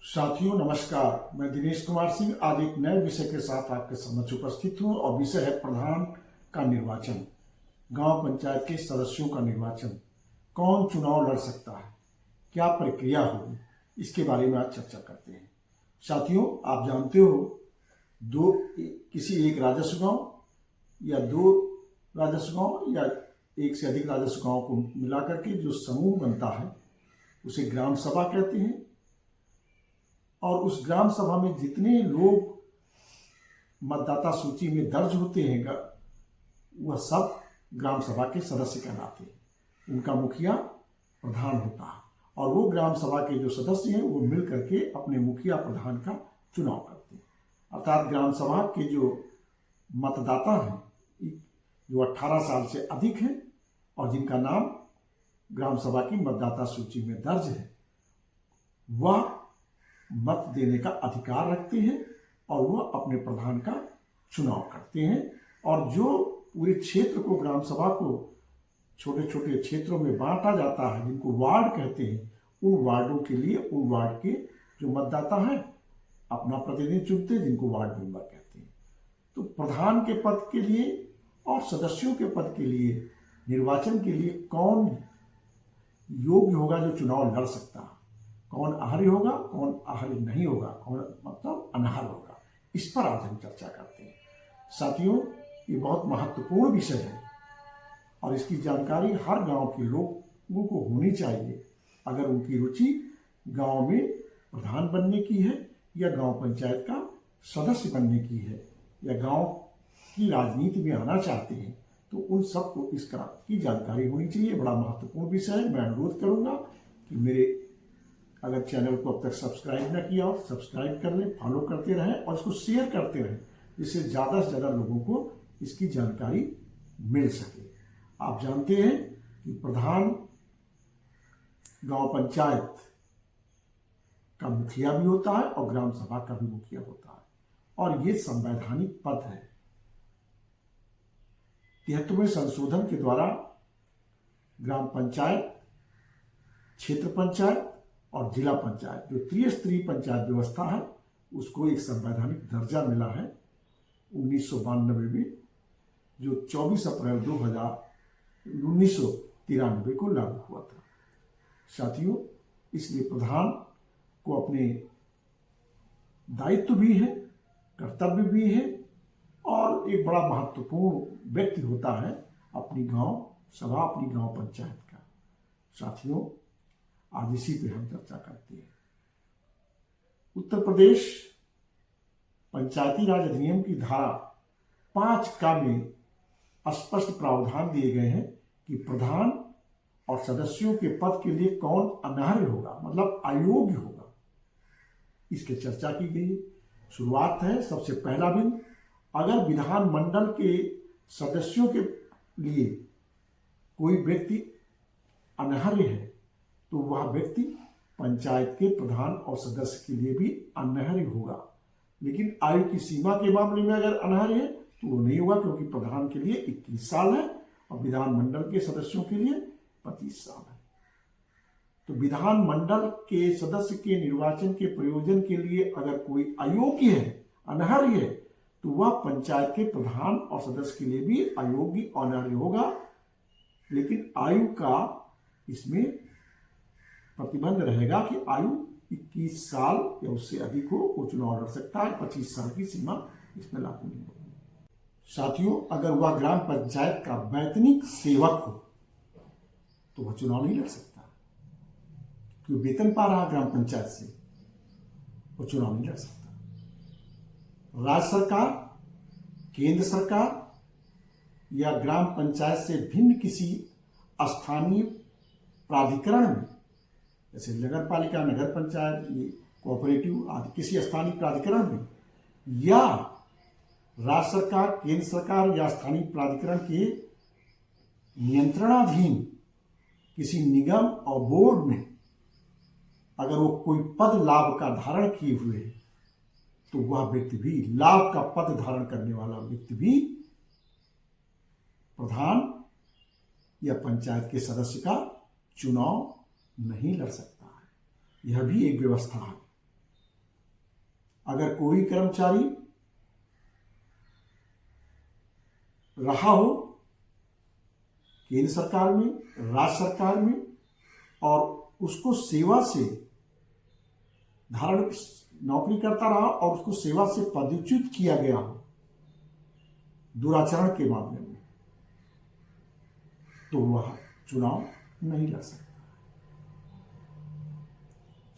साथियों नमस्कार, मैं दिनेश कुमार सिंह आज एक नए विषय के साथ आपके समक्ष उपस्थित हूँ और विषय है प्रधान का निर्वाचन। गांव पंचायत के सदस्यों का निर्वाचन, कौन चुनाव लड़ सकता है, क्या प्रक्रिया होगी, इसके बारे में आज चर्चा करते हैं। साथियों, आप जानते हो किसी एक राजस्व गांव या दो राजस्व गांव या एक से अधिक राजस्व गांव को मिलाकर के जो समूह बनता है उसे ग्राम सभा कहते हैं। और उस ग्राम सभा में जितने लोग मतदाता सूची में दर्ज होते हैं वह सब ग्राम सभा के सदस्य कहलाते हैं। उनका मुखिया प्रधान होता है और वो ग्राम सभा के जो सदस्य हैं वो मिल करके अपने मुखिया प्रधान का चुनाव करते हैं। अर्थात ग्राम सभा के जो मतदाता हैं जो 18 साल से अधिक हैं और जिनका नाम ग्राम सभा की मतदाता सूची में दर्ज है, वह मत देने का अधिकार रखते हैं और वह अपने प्रधान का चुनाव करते हैं। और जो पूरे क्षेत्र को, ग्राम सभा को छोटे छोटे क्षेत्रों में बांटा जाता है जिनको वार्ड कहते हैं, उन वार्डों के लिए उन वार्ड के जो मतदाता हैं अपना प्रतिनिधि चुनते हैं जिनको वार्ड मेंबर कहते हैं। तो प्रधान के पद के लिए और सदस्यों के पद के लिए निर्वाचन के लिए कौन योग्य होगा जो चुनाव लड़ सकता है, कौन आहारी होगा, कौन आहारी नहीं होगा, कौन मतलब अनहर होगा, इस पर आज हम चर्चा करते हैं। साथियों, ये बहुत महत्वपूर्ण विषय है और इसकी जानकारी हर गांव के लोगों को होनी चाहिए अगर उनकी रुचि गांव में प्रधान बनने की है या गांव पंचायत का सदस्य बनने की है या गांव की राजनीति में आना चाहते हैं, तो उन सबको इसका की जानकारी होनी चाहिए। बड़ा महत्वपूर्ण विषय है। मैं अनुरोध करूंगा कि मेरे अगर चैनल को अब तक सब्सक्राइब न किया हो, सब्सक्राइब कर लें, फॉलो करते रहें और इसको शेयर करते रहें, जिससे ज़्यादा से ज़्यादा लोगों को इसकी जानकारी मिल सके। आप जानते हैं कि प्रधान गांव पंचायत का मुखिया भी होता है और ग्राम सभा का भी मुखिया होता है और ये संवैधानिक पद है। 73वें संशोधन के द्वारा ग्राम पंचायत, क्षेत्र पंचायत और जिला पंचायत, जो त्रिस्तरीय पंचायत व्यवस्था है, उसको एक संवैधानिक दर्जा मिला है 1992 में, जो 24 अप्रैल 1993 को लागू हुआ था। साथियों, इसलिए प्रधान को अपने दायित्व भी है, कर्तव्य भी है और एक बड़ा महत्वपूर्ण व्यक्ति होता है अपनी गांव सभा, अपनी गांव पंचायत का। साथियों, आज इसी पे हम चर्चा करते हैं। उत्तर प्रदेश पंचायती राज अधिनियम की धारा 5 में स्पष्ट प्रावधान दिए गए हैं कि प्रधान और सदस्यों के पद के लिए कौन अनर्ह होगा, मतलब अयोग्य होगा, इसकी चर्चा की गई है। शुरुआत है सबसे पहला बिंदु, अगर विधानमंडल के सदस्यों के लिए कोई व्यक्ति अनर्ह है तो वह व्यक्ति पंचायत के प्रधान और सदस्य के लिए भी अनर्ह होगा। लेकिन आयु की सीमा के मामले में अगर अनर्ह है तो वो नहीं होगा, क्योंकि प्रधान के लिए 21 साल है और विधानमंडल के सदस्यों के लिए 25 साल है। तो विधानमंडल के सदस्य के निर्वाचन के प्रयोजन के लिए अगर कोई अयोग्य है, अनर्ह है, तो वह पंचायत के प्रधान और सदस्य के लिए भी अयोग्य, अनर्ह होगा। लेकिन आयु का इसमें प्रतिबंध रहेगा कि आयु 21 साल या उससे अधिक हो, वो चुनाव लड़ सकता है। 25 साल की सीमा इसमें लागू नहीं होगी। साथियों, अगर वह ग्राम पंचायत का वैतनिक सेवक हो तो वह चुनाव नहीं लड़ सकता, क्योंकि वेतन पा रहा ग्राम पंचायत से, वो चुनाव नहीं लड़ सकता। राज्य सरकार, केंद्र सरकार या ग्राम पंचायत से भिन्न किसी स्थानीय प्राधिकरण में, जैसे नगर पालिका, नगर पंचायत, कोऑपरेटिव आदि किसी स्थानीय प्राधिकरण में, या राज्य सरकार, केंद्र सरकार या स्थानीय प्राधिकरण के नियंत्रणाधीन किसी निगम और बोर्ड में अगर वो कोई पद लाभ का धारण किए हुए है तो वह व्यक्ति भी, लाभ का पद धारण करने वाला व्यक्ति भी प्रधान या पंचायत के सदस्य का चुनाव नहीं लड़ सकता है। यह भी एक व्यवस्था है। अगर कोई कर्मचारी रहा हो केंद्र सरकार में, राज्य सरकार में, और उसको सेवा से धारण नौकरी करता रहा और उसको सेवा से पदच्युत किया गया हो दुराचरण के मामले में, तो वह चुनाव नहीं लड़ सकता।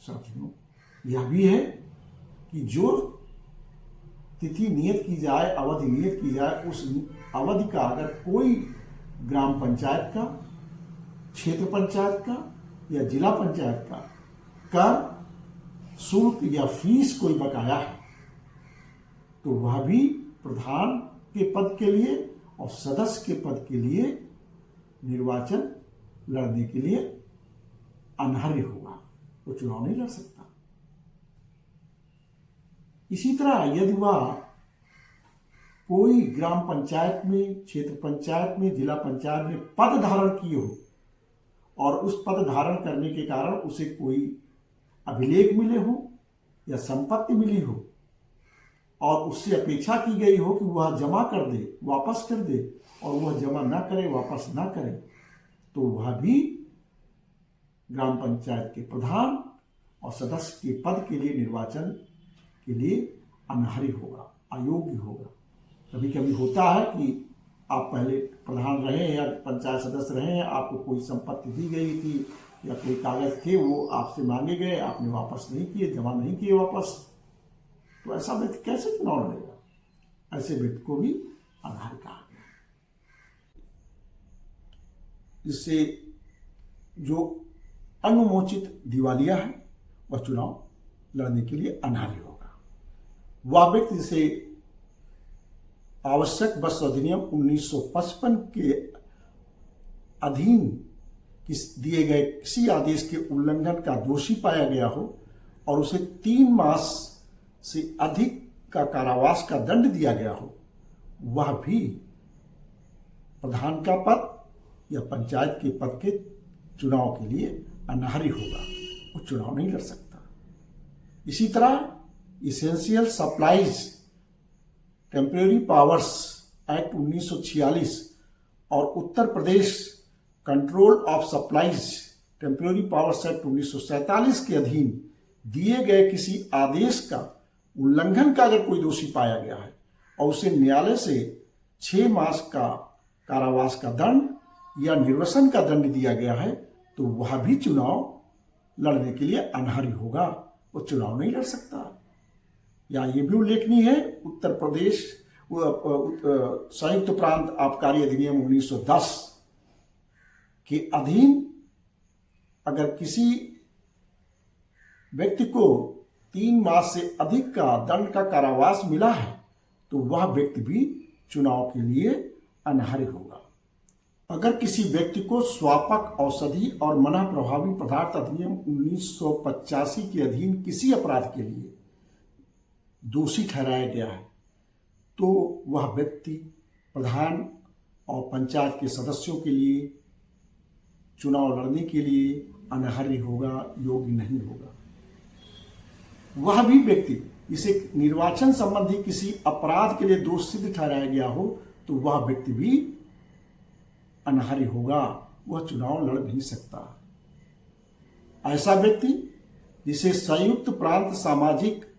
साथियों, यह भी है कि जो तिथि नियत की जाए, अवधि नियत की जाए, उस अवधि का अगर कोई ग्राम पंचायत का, क्षेत्र पंचायत का या जिला पंचायत का कर, शुल्क या फीस कोई बकाया है, तो वह भी प्रधान के पद के लिए और सदस्य के पद के लिए निर्वाचन लड़ने के लिए अनर्ह होगा, वो चुनाव नहीं लड़ सकता। इसी तरह यदि वह कोई ग्राम पंचायत में, क्षेत्र पंचायत में, जिला पंचायत में पद धारण किए हो और उस पद धारण करने के कारण उसे कोई अभिलेख मिले हो या संपत्ति मिली हो और उससे अपेक्षा की गई हो कि वह जमा कर दे, वापस कर दे, और वह जमा ना करे, वापस ना करे, तो वह भी ग्राम पंचायत के प्रधान और सदस्य के पद के लिए निर्वाचन के लिए अनर्ह होगा, अयोग्य होगा। कभी कभी होता है कि आप पहले प्रधान रहे या पंचायत सदस्य रहे हैं, आपको कोई संपत्ति दी गई थी या कोई कागज थे, वो आपसे मांगे गए, आपने वापस नहीं किए, जमा नहीं किए वापस, तो ऐसा व्यक्ति कैसे चुनाव लड़ेगा? ऐसे व्यक्ति को भी अनर्ह कहा गया। जिससे जो अनुमोचित दिवालिया है वह चुनाव लड़ने के लिए अनर्ह होगा। वह व्यक्ति जिसे आवश्यक वस्तु अधिनियम 1955 के अधीन दिए गए किसी आदेश के उल्लंघन का दोषी पाया गया हो और उसे 3 मास से अधिक का कारावास का दंड दिया गया हो, वह भी प्रधान का पद या पंचायत के पद के चुनाव के लिए अनर्ह होगा, वो चुनाव नहीं लड़ सकता। इसी तरह essential supplies temporary powers act 1946 और Uttar Pradesh control of supplies temporary powers act 1947 के अधीन दिए गए किसी आदेश का उल्लंघन का अगर कोई दोषी पाया गया है और उसे न्यायालय से 6 मास का कारावास का दंड या निर्वसन का दंड दिया गया है, तो वह भी चुनाव लड़ने के लिए अनर्ह होगा, वो चुनाव नहीं लड़ सकता। या ये भी उल्लेखनीय है, उत्तर प्रदेश संयुक्त प्रांत आबकारी अधिनियम 1910 के अधीन अगर किसी व्यक्ति को 3 मास से अधिक का दंड का कारावास मिला है, तो वह व्यक्ति भी चुनाव के लिए अनर्ह होगा। अगर किसी व्यक्ति को स्वापक औषधि और मना प्रभावी पदार्थ अधिनियम 1985 के अधीन किसी अपराध के लिए दोषी ठहराया गया है, तो वह व्यक्ति प्रधान और पंचायत के सदस्यों के लिए चुनाव लड़ने के लिए अनर्ह होगा, योग्य नहीं होगा। वह भी व्यक्ति जिसे निर्वाचन संबंधी किसी अपराध के लिए दोष सिद्ध ठहराया गया हो, तो वह व्यक्ति भी अनर्ह होगा, वह चुनाव लड़ नहीं सकता। ऐसा व्यक्ति जिसे संयुक्त प्रांत सामाजिक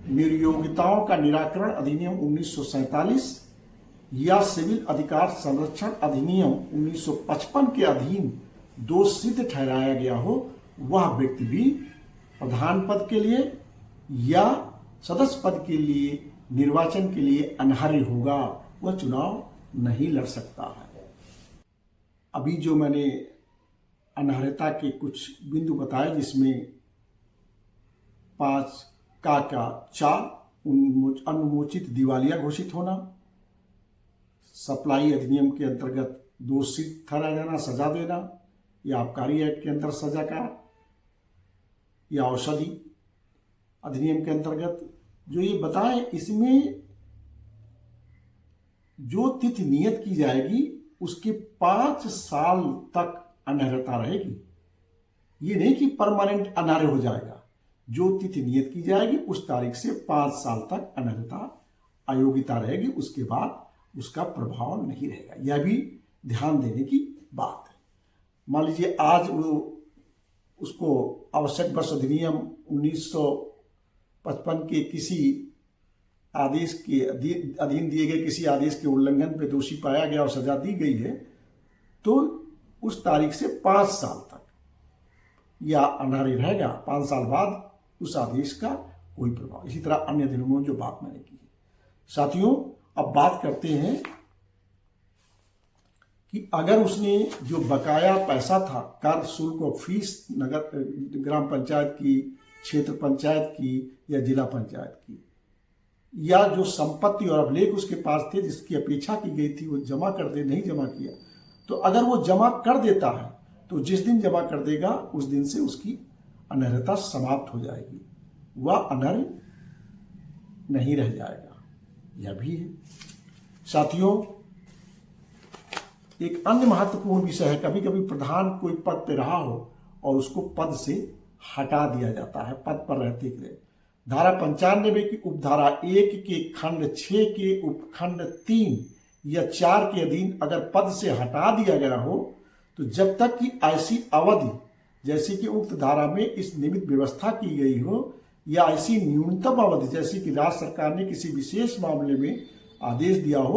निर्योग्यताओं का निराकरण अधिनियम 1947 या सिविल अधिकार संरक्षण अधिनियम 1955 के अधीन दोष सिद्ध ठहराया गया हो, वह व्यक्ति भी प्रधान पद के लिए या सदस्य पद के लिए निर्वाचन के लिए अनर्ह होगा, वह चुनाव नहीं लड़ सकता है। अभी जो मैंने अनर्हता के कुछ बिंदु बताए, जिसमें 5 का 4 अनुमोचित दिवालिया घोषित होना, सप्लाई अधिनियम के अंतर्गत दोषी ठहराया जाना, सजा देना, या आबकारी एक्ट के अंदर सजा का, या औषधि अधिनियम के अंतर्गत जो ये बताएं, इसमें जो तिथि नियत की जाएगी उसके 5 साल तक अनर्हता रहेगी। ये नहीं कि परमानेंट अनर्ह हो जाएगा, जो तिथि नियत की जाएगी उस तारीख से 5 साल तक अनर्हता अयोग्यता रहेगी, उसके बाद उसका प्रभाव नहीं रहेगा। यह भी ध्यान देने की बात है। मान लीजिए आज वो उसको आवश्यक वर्ष अधिनियम 1955 के किसी आदेश के अधीन दिए गए किसी आदेश के उल्लंघन पे दोषी पाया गया और सजा दी गई है, तो उस तारीख से 5 साल तक या अनर्ह रहेगा। 5 साल बाद उस आदेश का कोई प्रभाव। इसी तरह अन्य अधिनियमों में जो बात मैंने की है। साथियों, अब बात करते हैं कि अगर उसने जो बकाया पैसा था, कर, शुल्क और फीस नगर ग्राम पंचायत की, क्षेत्र पंचायत की या जिला पंचायत की, या जो संपत्ति और अभिलेख उसके पास थे जिसकी अपेक्षा की गई थी वो जमा कर दे, नहीं जमा किया, तो अगर वो जमा कर देता है तो जिस दिन जमा कर देगा उस दिन से उसकी अनर्हता समाप्त हो जाएगी, वह अनर्ह नहीं रह जाएगा। यह भी है। साथियों, एक अन्य महत्वपूर्ण विषय है, कभी कभी प्रधान कोई पद पे रहा हो और उसको पद से हटा दिया जाता है पद पर रहते हुए। धारा 95 की उपधारा 1 के खंड 6 के उपखंड 3 या 4 के अधीन अगर पद से हटा दिया गया हो तो जब तक कि ऐसी अवधि जैसे कि उक्त धारा में इस निमित्त व्यवस्था की गई हो या ऐसी न्यूनतम अवधि जैसे कि राज्य सरकार ने किसी विशेष मामले में आदेश दिया हो